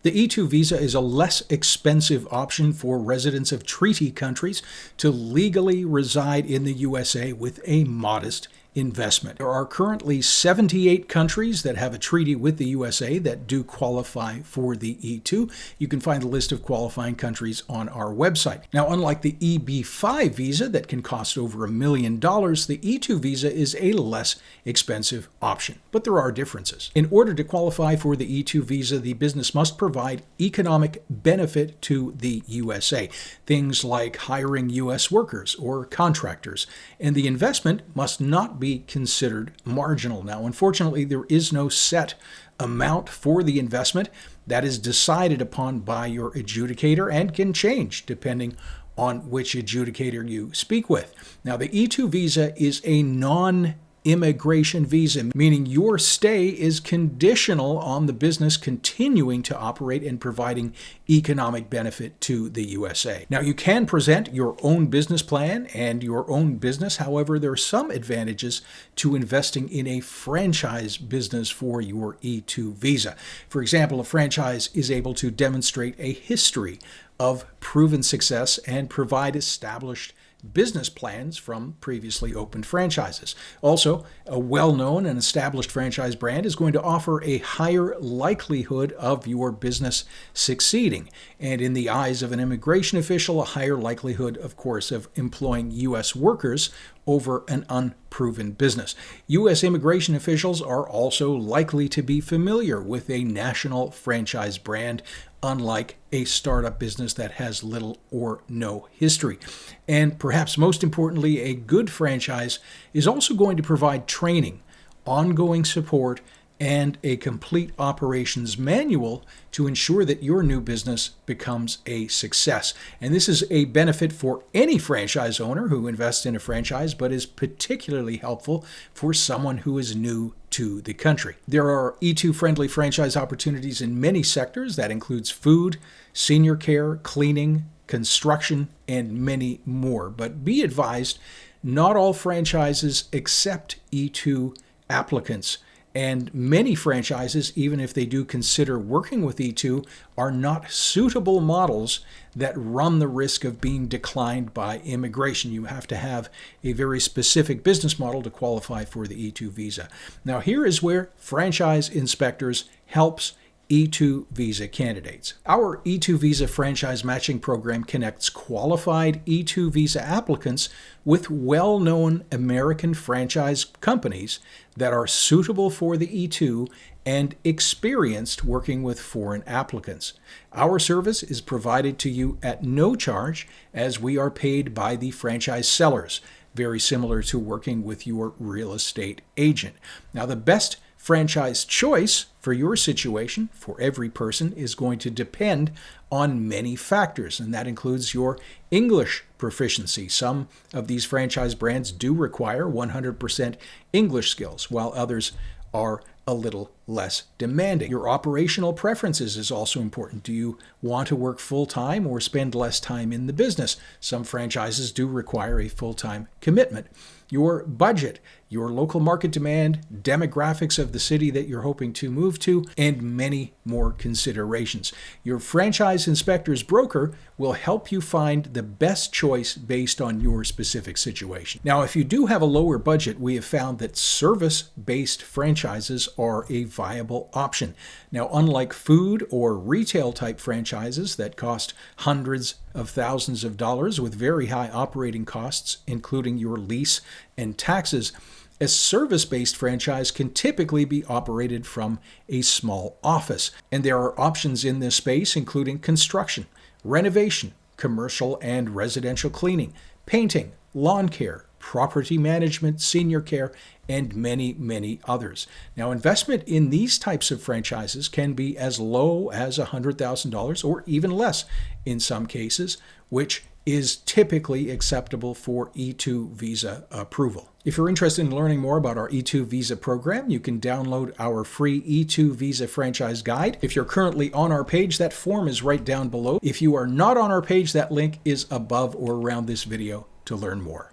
The E2 visa is a less expensive option for residents of treaty countries to legally reside in the USA with a modest investment. There are currently 78 countries that have a treaty with the USA that do qualify for the E2. You can find a list of qualifying countries on our website. Now, unlike the EB5 visa that can cost over $1 million, the E2 visa is a less expensive option, but there are differences. In order to qualify for the E2 visa, the business must provide economic benefit to the USA, things like hiring US workers or contractors, and the investment must not be considered marginal. Now, unfortunately, there is no set amount for the investment that is decided upon by your adjudicator and can change depending on which adjudicator you speak with. Now, the E2 visa is a non-immigration visa, meaning your stay is conditional on the business continuing to operate and providing economic benefit to the USA. Now, you can present your own business plan and your own business. However, there are some advantages to investing in a franchise business for your E2 visa. For example, a franchise is able to demonstrate a history of proven success and provide established business plans from previously opened franchises. Also, a well-known and established franchise brand is going to offer a higher likelihood of your business succeeding. And in the eyes of an immigration official, a higher likelihood, of course, of employing U.S. workers over an unproven business. U.S. immigration officials are also likely to be familiar with a national franchise brand, unlike a startup business that has little or no history. And perhaps most importantly, a good franchise is also going to provide training, ongoing support, and a complete operations manual to ensure that your new business becomes a success. And this is a benefit for any franchise owner who invests in a franchise, but is particularly helpful for someone who is new to the country. There are E2-friendly franchise opportunities in many sectors. That includes food, senior care, cleaning, construction, and many more. But be advised, not all franchises accept E2 applicants. And many franchises, even if they do consider working with E2, are not suitable models that run the risk of being declined by immigration. You have to have a very specific business model to qualify for the E2 visa. Now, here is where Franchise Inspectors helps E2 visa candidates. Our E2 visa franchise matching program connects qualified E2 visa applicants with well-known American franchise companies that are suitable for the E2 and experienced working with foreign applicants. Our service is provided to you at no charge, as we are paid by the franchise sellers, very similar to working with your real estate agent. Now, the best franchise choice for your situation, for every person, is going to depend on many factors, and that includes your English proficiency. Some of these franchise brands do require 100% English skills, while others are a little less demanding. Your operational preferences is also important. Do you want to work full-time or spend less time in the business? Some franchises do require a full-time commitment. Your budget, your local market demand, demographics of the city that you're hoping to move to, and many more considerations. Your Franchise Inspector's broker will help you find the best choice based on your specific situation. Now, if you do have a lower budget, we have found that service-based franchises are a viable option. Now, unlike food or retail type franchises that cost hundreds of thousands of dollars with very high operating costs, including your lease and taxes, a service-based franchise can typically be operated from a small office. And there are options in this space, including construction, renovation, commercial and residential cleaning, painting, lawn care, property management, senior care, and many, many others. Now, investment in these types of franchises can be as low as $100,000 or even less in some cases, which is typically acceptable for E2 visa approval. If you're interested in learning more about our E2 visa program, you can download our free E2 visa franchise guide. If you're currently on our page, that form is right down below. If you are not on our page, that link is above or around this video to learn more.